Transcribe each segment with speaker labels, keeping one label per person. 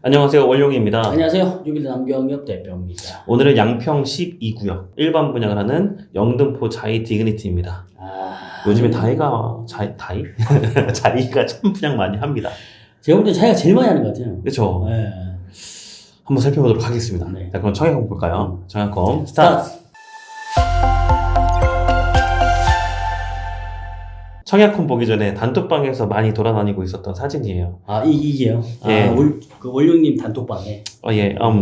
Speaker 1: 안녕하세요, 원룡입니다.
Speaker 2: 안녕하세요. 유빌드 남경엽 대표입니다.
Speaker 1: 오늘은 양평 12구역 일반 분양을 하는 영등포 자이 디그니티입니다. 요즘에 다이가 자이가 참 분양 많이 합니다.
Speaker 2: 제가 볼 때 자기가 제일 많이 하는 것 같아요.
Speaker 1: 그렇죠.
Speaker 2: 네.
Speaker 1: 한번 살펴보도록 하겠습니다.
Speaker 2: 네.
Speaker 1: 자, 그럼 청약홈 볼까요? 청약홈 스타트. 청약홈 보기 전에 단톡방에서 많이 돌아다니고 있었던 사진이에요.
Speaker 2: 이게요?
Speaker 1: 예.
Speaker 2: 그 원룡님 단톡방에.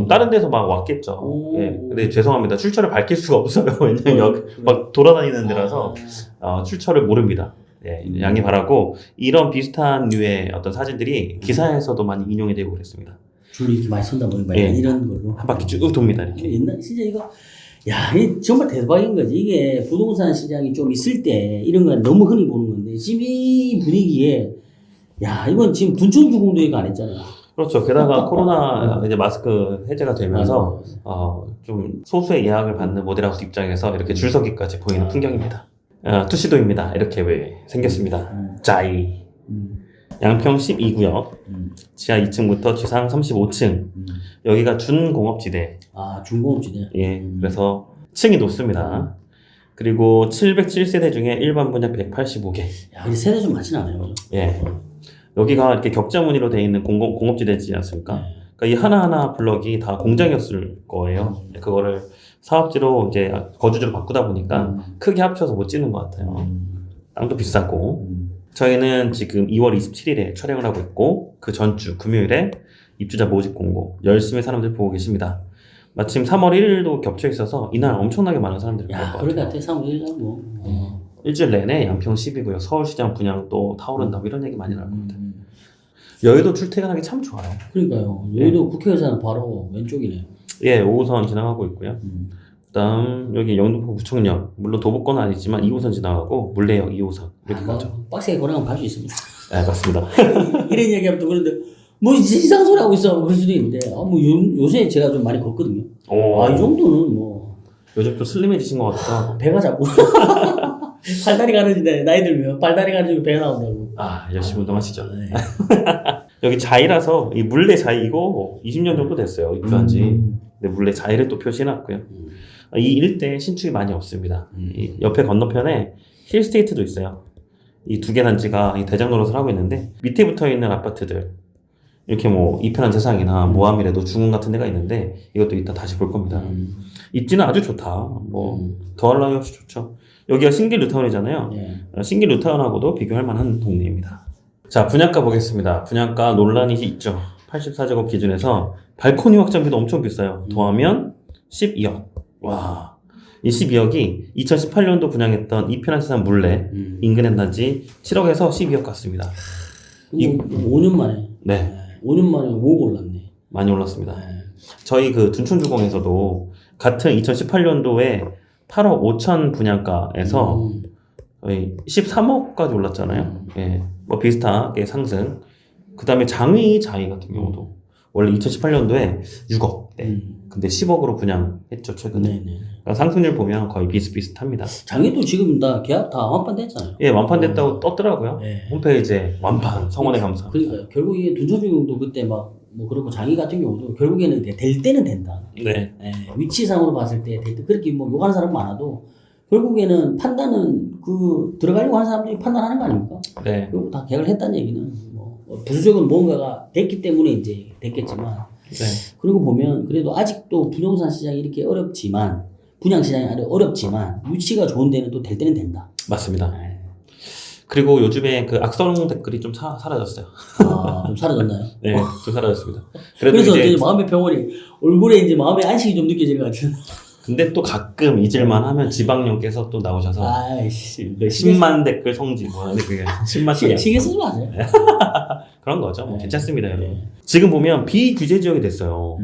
Speaker 1: 다른 데서 막 왔겠죠.
Speaker 2: 오.
Speaker 1: 예. 근데 죄송합니다. 출처를 밝힐 수가 없어요. 왜냐면 여기 막 돌아다니는 데라서 출처를 모릅니다. 예, 양해 바라고 이런 비슷한 류의 어떤 사진들이 기사에서도 많이 인용이 되고 그랬습니다.
Speaker 2: 줄 이렇게 많이 선다 보니까
Speaker 1: 예.
Speaker 2: 이런 걸로.
Speaker 1: 한 바퀴 쭉 돕니다, 이렇게.
Speaker 2: 옛날 진짜 이거 이 정말 대박인 거지. 이게 부동산 시장이 좀 있을 때 이런 건 너무 흔히 보는 건데 지금 이 분위기에 이건 지금 둔촌주공도 이거 안 했잖아요.
Speaker 1: 그렇죠. 게다가 코로나 이제 마스크 해제가 되면서 좀 소수의 예약을 받는 모델하우스 입장에서 이렇게 줄서기까지 보이는 풍경입니다. 투시도입니다. 이렇게 왜 생겼습니다. 자이. 양평 12구역. 지하 2층부터 지상 35층. 여기가 준공업지대.
Speaker 2: 중공업지대.
Speaker 1: 예, 그래서 층이 높습니다. 그리고 707세대 중에 일반 분양 185개.
Speaker 2: 근데 세대 좀 많진 않아요.
Speaker 1: 예. 여기가 이렇게 격자 무늬로 되어 있는 공업지대지 않습니까?
Speaker 2: 네.
Speaker 1: 그러니까 이 하나하나 블럭이 다 공장이었을 거예요. 그거를 사업지로 이제 거주지로 바꾸다 보니까 크게 합쳐서 못 짓는 것 같아요. 땅도 비싸고. 저희는 지금 2월 27일에 촬영을 하고 있고 그 전주 금요일에 입주자 모집 공고 열심히 사람들 보고 계십니다. 마침 3월 1일도 겹쳐 있어서 이날 엄청나게 많은 사람들이 볼 것 같아요.
Speaker 2: 그럴 것 같아. 3월 1일 뭐.
Speaker 1: 일주일 내내 양평 12구역 서울시장 분양 또 타오른다고 이런 얘기 많이 나올 겁니다. 여의도 출퇴근하기 참 좋아요.
Speaker 2: 그러니까요. 여의도 국회의사는 바로 왼쪽이네요.
Speaker 1: 예, 5호선 지나가고 있고요. 그다음 여기 영등포 구청역, 물론 도보권은 아니지만 2호선 지나가고 물레역 2호선 이렇게 가죠.
Speaker 2: 빡세게 걸어가면 갈 수 있습니다.
Speaker 1: 네, 맞습니다.
Speaker 2: 이런 얘기하면 또 그런데 뭐 이상한 소리 하고 있어 그럴 수도 있는데 요새 제가 좀 많이 걷거든요. 이 정도는 뭐
Speaker 1: 요즘 좀 슬림해지신 것 같기도 하고.
Speaker 2: 배가 자꾸 팔다리 가르지네. 나이 들면 팔다리 가르지고 배가 나온다고.
Speaker 1: 열심히 운동하시죠.
Speaker 2: 네.
Speaker 1: 여기 자이라서 이 물레 자이고 20년 정도 됐어요, 입주한 지. 근데 물레 자이를 또 표시해놨고요. 이 일대 신축이 많이 없습니다. 이 옆에 건너편에 힐스테이트도 있어요. 이 두 개 단지가 이 대장 노릇을 하고 있는데 밑에 붙어 있는 아파트들 이렇게 뭐 이편한 세상이나 모함이라도 중흥 같은 데가 있는데 이것도 이따 다시 볼 겁니다. 입지는 아주 좋다. 뭐 더할 나위 없이 좋죠. 여기가 신길 루타운이잖아요. 신길 루타운하고도 비교할 만한 동네입니다. 자, 분양가 보겠습니다. 분양가 논란이 있죠. 84제곱 기준에서 발코니 확장비도 엄청 비싸요. 더하면 12억. 와, 이 12억이 2018년도 분양했던 이편한 세상 물레 인근 단지 7억에서 12억 같습니다.
Speaker 2: 5년 만에.
Speaker 1: 네.
Speaker 2: 5년 만에 5억 올랐네.
Speaker 1: 많이 올랐습니다. 저희 그 둔촌주공에서도 같은 2018년도에 8억 5천 분양가에서 거의 13억까지 올랐잖아요. 예, 뭐 비슷하게 상승. 그 다음에 장위 자이 같은 경우도 원래 2018년도에 6억. 근데 10억으로 분양했죠, 최근에. 그러니까 상승률 보면 거의 비슷비슷합니다.
Speaker 2: 장애도 지금 다 계약 다 완판됐잖아요.
Speaker 1: 예, 완판됐다고 떴더라고요. 홈페이지에 완판, 성원의 감사.
Speaker 2: 그러니까요. 결국 이게 둔촌주공도 그때 뭐 그렇고 장애 같은 경우도 결국에는 될 때는 된다.
Speaker 1: 네.
Speaker 2: 위치상으로 봤을 때 될 때 그렇게 뭐 욕하는 사람 많아도 결국에는 판단은 들어가려고 하는 사람들이 판단하는 거 아닙니까?
Speaker 1: 네.
Speaker 2: 결국 다 계약을 했다는 얘기는 부수적인 뭔가가 됐기 때문에 이제 됐겠지만. 그리고 보면 그래도 아직도 부동산 시장이 이렇게 어렵지만 분양 시장이 어렵지만 위치가 좋은 데는 또 될 때는 된다.
Speaker 1: 맞습니다. 그리고 요즘에 그 악성 댓글이 좀 사라졌어요.
Speaker 2: 좀 사라졌나요?
Speaker 1: 네, 좀 사라졌습니다.
Speaker 2: 그래서 이제 마음의 평온이 얼굴에 이제 마음의 안식이 좀 느껴지는 것 같은.
Speaker 1: 근데 또 가끔 잊을만 하면 지방령께서 또 나오셔서 10만 댓글 성지 뭐 하는데 그게 10만
Speaker 2: 신경 쓰지 마세요.
Speaker 1: 그런 거죠. 뭐 괜찮습니다, 여러분. 지금 보면 비규제 지역이 됐어요.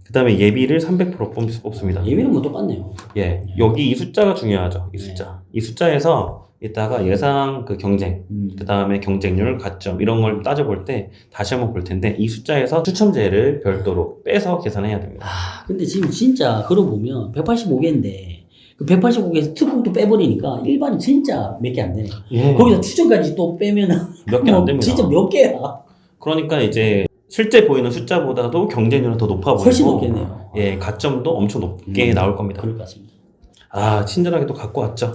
Speaker 1: 그 다음에 예비를 300% 뽑습니다.
Speaker 2: 예비는 뭐 똑같네요.
Speaker 1: 예, 여기 이 숫자가 중요하죠. 이 숫자. 이 숫자에서 이따가 예상 그 경쟁, 그 다음에 경쟁률, 가점 이런 걸 따져볼 때 다시 한번 볼 텐데 이 숫자에서 추첨제를 별도로 빼서 계산해야 됩니다.
Speaker 2: 근데 지금 진짜 그러고 보면 185개인데 그 185개에서 특공도 빼버리니까 일반이 진짜 몇 개 안 되네. 거기서 추첨까지 또 빼면
Speaker 1: 몇 개 안 됩니다.
Speaker 2: 진짜 몇 개야.
Speaker 1: 그러니까 이제 실제 보이는 숫자보다도 경쟁률은 더 높아 보이고
Speaker 2: 훨씬 높겠네요.
Speaker 1: 예, 가점도 엄청 높게 나올 겁니다.
Speaker 2: 그럴 것 같습니다.
Speaker 1: 아, 친절하게 또 갖고 왔죠.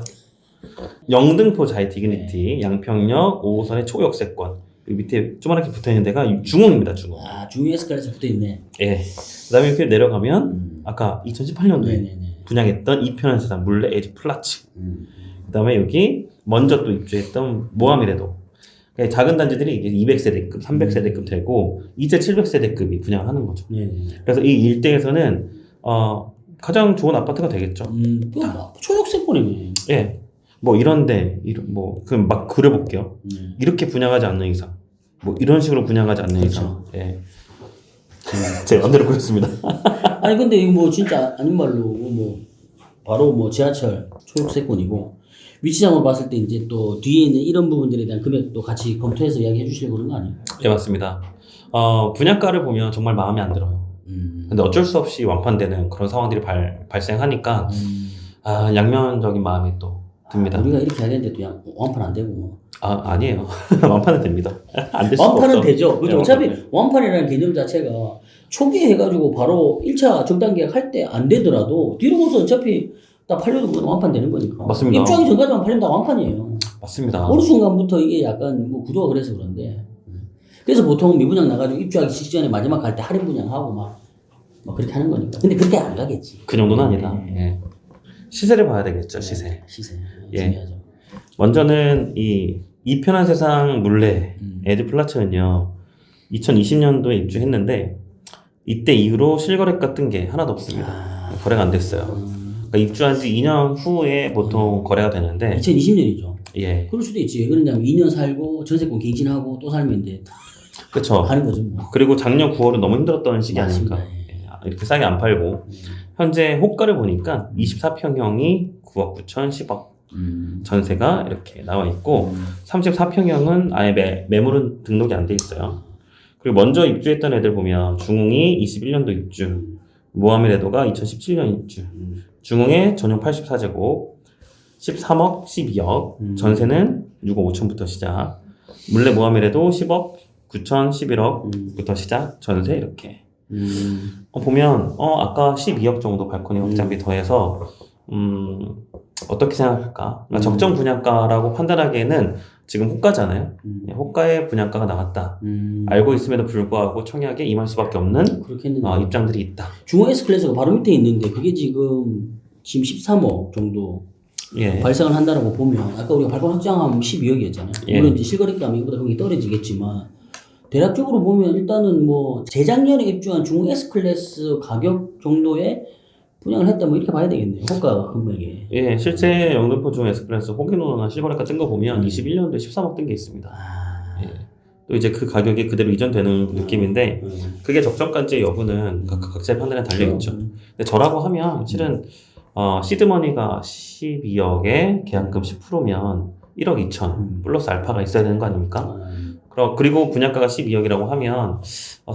Speaker 1: 영등포 자이 디그니티, 양평역 5호선의 초역세권. 그 밑에 조그맣게 붙어있는 데가 중흥입니다, 중흥.
Speaker 2: 아, 중위 에스컬레이터 붙어있네.
Speaker 1: 예. 그 다음에 이렇게 내려가면, 아까 2018년도에
Speaker 2: 네네네.
Speaker 1: 분양했던 이편한 세상 물레 에지 플라츠. 그 다음에 여기 먼저 또 입주했던 모하미레도. 그러니까 작은 단지들이 이게 200세대급, 300세대급 되고, 이제 700세대급이 분양을 하는 거죠.
Speaker 2: 네네.
Speaker 1: 그래서 이 일대에서는, 가장 좋은 아파트가 되겠죠.
Speaker 2: 뭐 초역세권이네.
Speaker 1: 예. 뭐 이런데 그럼 막 그려볼게요. 이렇게 분양하지 않는 이상, 뭐 이런 식으로 분양하지 않는
Speaker 2: 그렇죠.
Speaker 1: 이상, 예. 제 맘대로 그렸습니다.
Speaker 2: 아니 근데 이거 뭐 진짜 아닌 말로 뭐 바로 뭐 지하철 초역세권이고 위치장으로 봤을 때 이제 또 뒤에 있는 이런 부분들에 대한 금액도 같이 검토해서 이야기해 주시려고 그런 거 아니에요?
Speaker 1: 예, 맞습니다. 분양가를 보면 정말 마음에 안 들어요. 근데 어쩔 수 없이 완판되는 그런 상황들이 발생하니까 양면적인 마음이 또 듭니다.
Speaker 2: 우리가 이렇게 하겠는데 또 완판 안 되고 뭐.
Speaker 1: 아니에요. 완판은 됩니다. 안 될 수가
Speaker 2: 완판은
Speaker 1: 없어.
Speaker 2: 되죠. 그죠?
Speaker 1: 네,
Speaker 2: 어차피 완판이라는 개념 자체가 초기에 해가지고 바로 1차 정단계약 할 때 안 되더라도 뒤로 가서 어차피 딱 팔려도 그건 완판 되는 거니까.
Speaker 1: 맞습니다.
Speaker 2: 입주하기 전까지만 팔리면 다 완판이에요.
Speaker 1: 맞습니다.
Speaker 2: 어느 순간부터 이게 약간 뭐 구도가 그래서 그런데. 그래서 보통 미분양 나가지고 입주하기 직전에 마지막 갈 때 할인 분양하고 막 그렇게 하는 거니까. 근데 그렇게 안 가겠지.
Speaker 1: 그 정도는 아니다. 예. 시세를 봐야 되겠죠, 시세.
Speaker 2: 시세.
Speaker 1: 예.
Speaker 2: 중요하죠.
Speaker 1: 먼저는 이 편한 세상 물레 에드 플라츠는요 2020년도에 입주했는데 이때 이후로 실거래가 뜬 게 하나도 없습니다. 거래가 안 됐어요. 그러니까 입주한 지 2년 후에 보통 거래가 되는데
Speaker 2: 2020년이죠.
Speaker 1: 예,
Speaker 2: 그럴 수도 있지. 왜 그러냐면 2년 살고 전세권 갱신하고 또 살면 이제
Speaker 1: 그렇죠.
Speaker 2: 하는 거죠. 뭐.
Speaker 1: 그리고 작년 9월은 너무 힘들었던 시기
Speaker 2: 맞습니다.
Speaker 1: 아닙니까? 예, 이렇게 싸게 안 팔고 현재 호가를 보니까 24평형이 9억 9천 10억 전세가 이렇게 나와 있고 34평형은 아예 매물은 등록이 안 돼 있어요. 그리고 먼저 입주했던 애들 보면 중흥이 21년도 입주, 모하미레도가 2017년 입주, 중흥의 전용 84제곱 13억 12억 전세는 6억 5천부터 시작, 물레 모하미레도 10억 9천 11억부터 시작 전세 이렇게 보면 아까 12억 정도 발코니 확장비 더해서 어떻게 생각할까? 적정 분양가라고 판단하기에는 지금 호가잖아요. 호가의 분양가가 나왔다. 알고 있음에도 불구하고 청약에 임할 수밖에 없는
Speaker 2: 그렇겠는데.
Speaker 1: 입장들이 있다.
Speaker 2: 중앙 S클래스가 바로 밑에 있는데 그게 지금 13억 정도
Speaker 1: 예.
Speaker 2: 발생을 한다라고 보면 아까 우리가 발권 확장하면 12억이었잖아요.
Speaker 1: 예.
Speaker 2: 물론 이제 실거래가면 이거보다 금액이 떨어지겠지만 대략적으로 보면 일단은 뭐 재작년에 입주한 중 S클래스 가격 정도의 분양을 했다 뭐 이렇게 봐야 되겠네요. 호가 금액에.
Speaker 1: 예, 실제 영등포 중 에스프레소 호기노나 실거래가 뜬 거 보면 21년도에 13억 뜬 게 있습니다. 예. 또 이제 그 가격이 그대로 이전되는 느낌인데 그게 적정가인지 여부는 각자의 판단에 달려있죠. 근데 저라고 하면 실은 시드머니가 12억에 계약금 10%면 1억 2천 플러스 알파가 있어야 되는 거 아닙니까? 그리고 분양가가 12억이라고 하면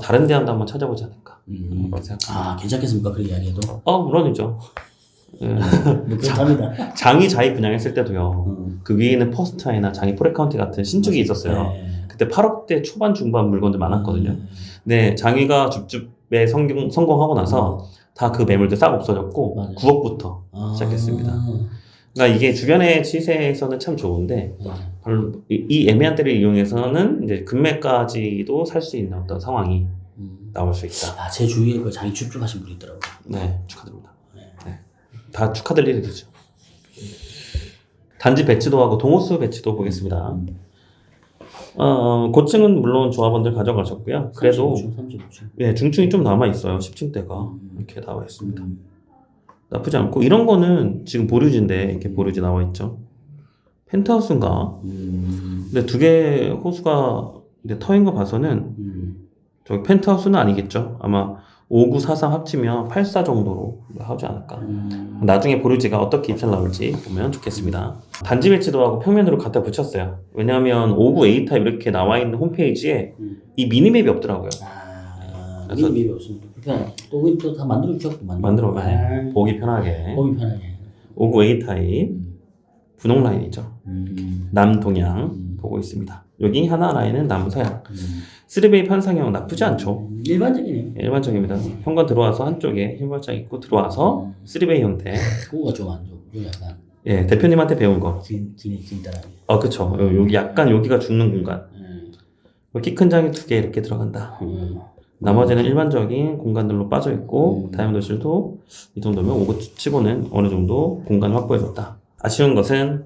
Speaker 1: 다른 데 한번 찾아보지 않을까 그렇게 생각합니다.
Speaker 2: 괜찮겠습니까? 그렇게 이야기해도?
Speaker 1: 물론이죠. 예.
Speaker 2: 그렇답니다.
Speaker 1: 장이 자이 분양했을 때도요. 그 위에 있는 퍼스트아이나 장이 포레카운티 같은 신축이 있었어요. 그때 8억대 초반 중반 물건들 많았거든요. 근데 장이가 줍줍에 성공하고 나서 다 그 매물들 싹 없어졌고
Speaker 2: 맞아요.
Speaker 1: 9억부터 시작했습니다. 그러니까 이게 주변의 시세에서는 참 좋은데 이 애매한 때를 이용해서는 이제 금매까지도 살 수 있는 어떤 상황이 나올 수 있다.
Speaker 2: 제 주위에 그 장이 줍줍하신 분이 있더라고요.
Speaker 1: 네, 축하드립니다. 네. 다 축하드릴 일이죠. 단지 배치도 하고 동호수 배치도 보겠습니다. 고층은 물론 조합원들 가져가셨고요. 그래도
Speaker 2: 35층.
Speaker 1: 예, 중층이 좀 남아 있어요. 10층대가 이렇게 나와 있습니다. 나쁘지 않고 이런 거는 지금 보류지인데 이렇게 보류지 나와 있죠. 펜트하우스인가? 근데 두 개 호수가 이제 터인 거 봐서는 저기 펜트하우스는 아니겠죠. 아마 5943 합치면 84 정도로 하지 않을까. 나중에 보류지가 어떻게 입찰 나올지 보면 좋겠습니다. 단지 배치도 하고 평면으로 갖다 붙였어요. 왜냐하면 59 A타입 이렇게 나와 있는 홈페이지에 이 미니맵이 없더라고요.
Speaker 2: 미니맵이 없으면 불편해. 또 다 만들어 주셨고
Speaker 1: 만들어 보기 편하게.
Speaker 2: 보기 편하게.
Speaker 1: 59 A타입 분홍 라인이죠. 남동향 보고 있습니다. 여기 하나 라인은 남서양. 3베이 판상형 나쁘지 않죠.
Speaker 2: 일반적이네요.
Speaker 1: 일반적입니다. 현관 들어와서 한쪽에 흰발장 있고 들어와서 3베이 형태.
Speaker 2: 그거가 좀 안 좋고 좀 약간
Speaker 1: 예, 대표님한테 배운 거.
Speaker 2: 긴다라는.
Speaker 1: 그쵸. 여기 약간 여기가 죽는 공간. 키 큰 장이 2개 이렇게 들어간다. 나머지는 일반적인 공간들로 빠져 있고 다용도실도 이 정도면 5구 치고는 어느 정도 공간을 확보해줬다. 아쉬운 것은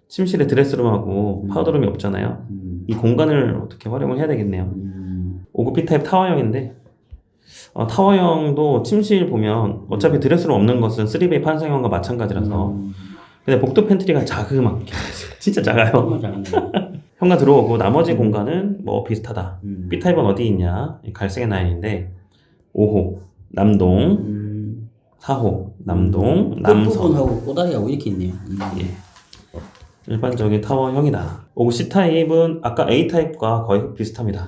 Speaker 1: 침실에 드레스룸하고 파우더룸이 없잖아요. 이 공간을 어떻게 활용을 해야 되겠네요. 5구 B타입 타워형인데 타워형도 침실 보면 어차피 드레스룸 없는 것은 3베이 판상형과 마찬가지라서 근데 복도 팬트리가 자그맣게 진짜 작아요.
Speaker 2: 정말 잘하네.
Speaker 1: 현관 들어오고 나머지 공간은 뭐 비슷하다. B타입은 어디 있냐? 갈색의 라인인데 5호 남동 4호 남동 남서
Speaker 2: 끝부분하고 꼬다리하고 이렇게 있네요.
Speaker 1: 예. 일반적인 타워형이다. 5구 C타입은 아까 A타입과 거의 비슷합니다.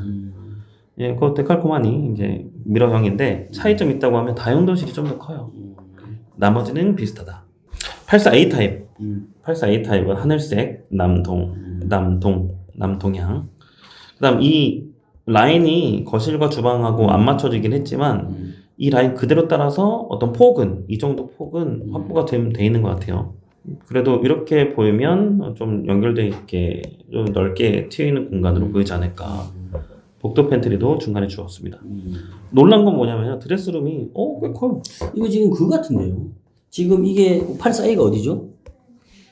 Speaker 1: 예, 그것 데칼코마니 이제 미러형인데 차이점 있다고 하면 다용도실이 좀 더 커요. 나머지는 비슷하다. 84A 타입. 84A 타입은 하늘색 남동향. 그다음 이 라인이 거실과 주방하고 안 맞춰지긴 했지만 이 라인 그대로 따라서 어떤 폭은 이 정도 폭은 확보가 돼 있는 것 같아요. 그래도 이렇게 보이면 좀 연결돼 있게 좀 넓게 튀어 있는 공간으로 보이지 않을까. 복도 팬트리도 중간에 주었습니다. 놀란 건 뭐냐면요, 드레스룸이 꽤 커요.
Speaker 2: 이거 지금 그거 같은데요. 지금 이게 84A가 어디죠?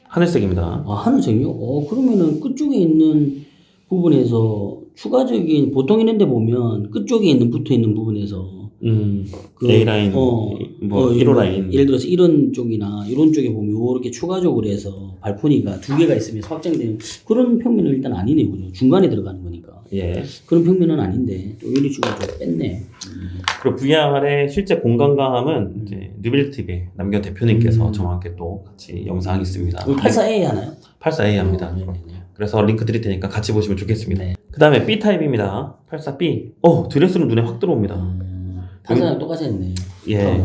Speaker 1: 하늘색입니다.
Speaker 2: 하늘색이요? 그러면은 끝쪽에 있는 부분에서 추가적인 보통 이런 데 보면 끝쪽에 있는 붙어 있는 부분에서
Speaker 1: A라인, 1호 라인.
Speaker 2: 예를 들어서 이런 쪽이나 이런 쪽에 보면 이렇게 추가적으로 해서 발포니가 2개가 있으면서 확장되는 그런 평면은 일단 아니네요. 그죠? 중간에 들어가는 거니까.
Speaker 1: 예.
Speaker 2: 그런 평면은 아닌데 또 유리추가 좀 뺐네.
Speaker 1: 그리고 VR의 실제 공간감은 이제 뉴빌TV 남경 대표님께서 저와 함께 또 같이 영상이 있습니다.
Speaker 2: 84A 하나요?
Speaker 1: 84A 합니다. 그래서 링크 드릴 테니까 같이 보시면 좋겠습니다. 그 다음에 B타입입니다. 84B. 드레스룸 눈에 확 들어옵니다.
Speaker 2: 84랑 똑같이 했네.
Speaker 1: 예.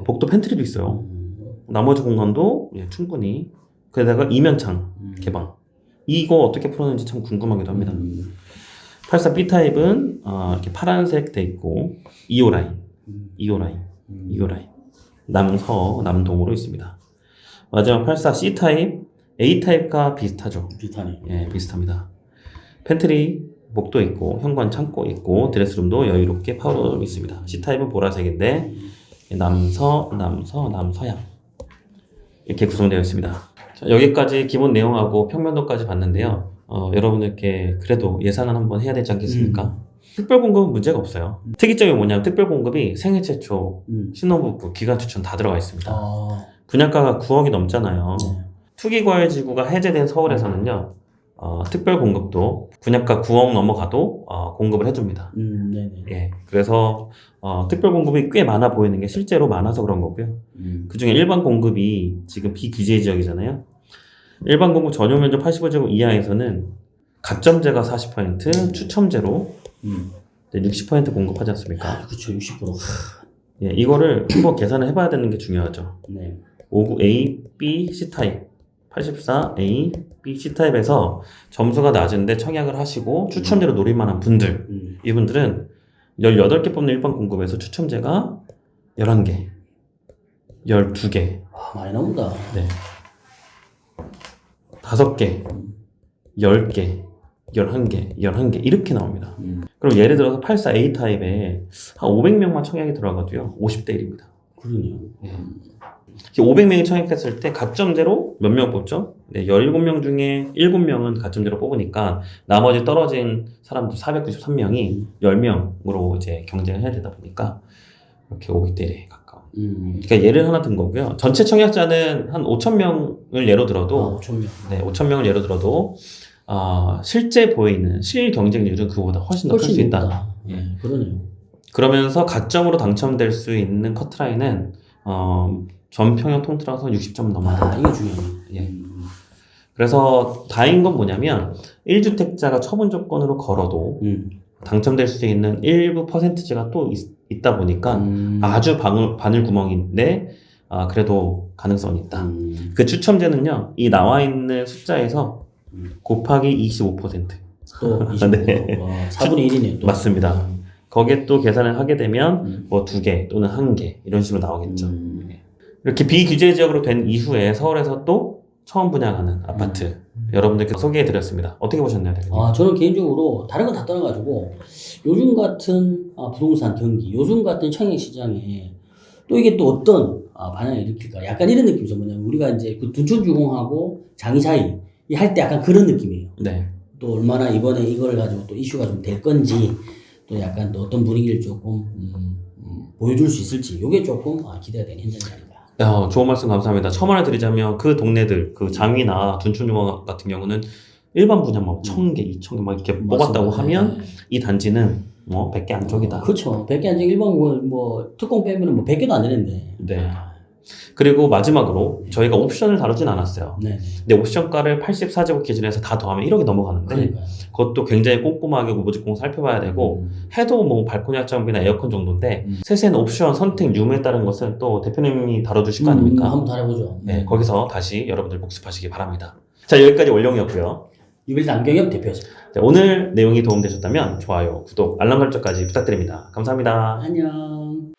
Speaker 1: 복도 팬트리도 있어요. 나머지 공간도 충분히. 게다가 이면창 개방. 이거 어떻게 풀었는지 참 궁금하기도 합니다. 84B 타입은 이렇게 파란색 돼 있고 2호 라인 남동으로 있습니다. 마지막 84C 타입 A 타입과 비슷하죠.
Speaker 2: 비슷하네.
Speaker 1: 예, 비슷합니다. 팬트리 목도 있고 현관 창고 있고 드레스룸도 여유롭게 파워룸 있습니다. C 타입은 보라색인데 남서양 이렇게 구성되어 있습니다. 자, 여기까지 기본 내용하고 평면도까지 봤는데요. 여러분들께 그래도 예산은 한번 해야 되지 않겠습니까? 특별공급은 문제가 없어요. 특이점이 뭐냐면 특별공급이 생애 최초, 신혼부부, 기간 추천 다 들어가 있습니다. 분양가가 9억이 넘잖아요. 투기과열지구가 해제된 서울에서는요, 특별공급도 분양가 9억 넘어가도 공급을 해줍니다.
Speaker 2: 네네.
Speaker 1: 예, 그래서 특별공급이 꽤 많아 보이는 게 실제로 많아서 그런 거고요. 그 중에 일반 공급이 지금 비규제 지역이잖아요. 일반 공급 전용 면적 85제곱 이하에서는 가점제가 40%, 추첨제로 60% 공급하지 않습니까?
Speaker 2: 그렇죠. 60%.
Speaker 1: 예, 이거를 한번 계산을 해봐야 되는 게 중요하죠.
Speaker 2: 네.
Speaker 1: 59A, B, C타입, 84A, B, C타입에서 점수가 낮은데 청약을 하시고 추첨제로 노릴만한 분들, 이분들은 18개 뽑는 일반 공급에서 추첨제가 11개, 12개,
Speaker 2: 많이 나온다.
Speaker 1: 네. 5개, 10개, 11개 이렇게 나옵니다. 그럼 예를 들어서 84A 타입에 한 500명만 청약이 들어가도요 50대 1입니다.
Speaker 2: 그러네요.
Speaker 1: 500명이 청약했을 때 가점제로 몇 명 뽑죠? 네, 17명 중에 7명은 가점제로 뽑으니까 나머지 떨어진 사람들 493명이 10명으로 이제 경쟁을 해야 되다 보니까 이렇게 500대 1에 가까워. 그러니까 예를 하나 든 거고요. 전체 청약자는 한 5,000명을 예로 들어도
Speaker 2: 5,000명.
Speaker 1: 네, 5,000명을 예로 들어도 실제 보이는 실 경쟁률은 그보다 훨씬 더 클 수 있다.
Speaker 2: 예, 그러네요.
Speaker 1: 그러면서 가점으로 당첨될 수 있는 커트라인은 전 평형 통틀어서 60점 넘어야 된다.
Speaker 2: 이게 중요해요.
Speaker 1: 예. 그래서 다행인 건 뭐냐면 1주택자가 처분 조건으로 걸어도 당첨될 수 있는 일부 퍼센트지가 또 있다 보니까 아주 바늘 구멍인데 그래도 가능성이 있다. 그 추첨제는요, 이 나와 있는 숫자에서 곱하기 25%.
Speaker 2: 또 25%.
Speaker 1: 네.
Speaker 2: 와, 4분의 1이네요. 또.
Speaker 1: 맞습니다. 거기에 또 계산을 하게 되면 뭐 2개 또는 1개 이런 식으로 나오겠죠. 이렇게 비규제 지역으로 된 이후에 서울에서 또 처음 분양하는 아파트 여러분들께 소개해 드렸습니다. 어떻게 보셨나요, 대표님?
Speaker 2: 저는 개인적으로 다른 건 다 떠나가지고 요즘 같은 부동산 경기, 요즘 같은 청약시장에 또 이게 또 어떤 반향을 일으킬까? 약간 이런 느낌이죠. 뭐냐면 우리가 이제 그 둔촌주공하고 장이 사이 할 때 약간 그런 느낌이에요.
Speaker 1: 네.
Speaker 2: 또 얼마나 이번에 이걸 가지고 또 이슈가 좀 될 건지 또 약간 또 어떤 분위기를 조금 보여줄 수 있을지 이게 조금 기대가 되는 현장이 아닌가.
Speaker 1: 좋은 말씀 감사합니다. 첨언을 드리자면 그 동네들, 그 장위나 둔촌중앙 같은 경우는 일반 분양 막 1000개, 2000개 막 이렇게 뽑았다고 하면 이 단지는 뭐 100개 안쪽이다.
Speaker 2: 그렇죠. 100개 안쪽 일반 뭐 특공 빼면은 뭐 100개도 안 되는데.
Speaker 1: 네. 그리고 마지막으로 저희가 옵션을 다루진 않았어요.
Speaker 2: 네.
Speaker 1: 근데 옵션가를 84제곱 기준에서 다 더하면 1억이 넘어가는데
Speaker 2: 그러니까요.
Speaker 1: 그것도 굉장히 꼼꼼하게 모집공 살펴봐야 되고 해도 뭐 발코니 확장비나 에어컨 정도인데 세세한 옵션 선택 유무에 따른 것은 또 대표님이 다뤄주실 거 아닙니까?
Speaker 2: 한번 다뤄보죠.
Speaker 1: 네, 거기서 다시 여러분들 복습하시기 바랍니다. 자, 여기까지 원룡이었고요.
Speaker 2: 유빌드 안경엽 대표였습니다.
Speaker 1: 자, 오늘 내용이 도움되셨다면 좋아요, 구독, 알람 설정까지 부탁드립니다. 감사합니다.
Speaker 2: 안녕.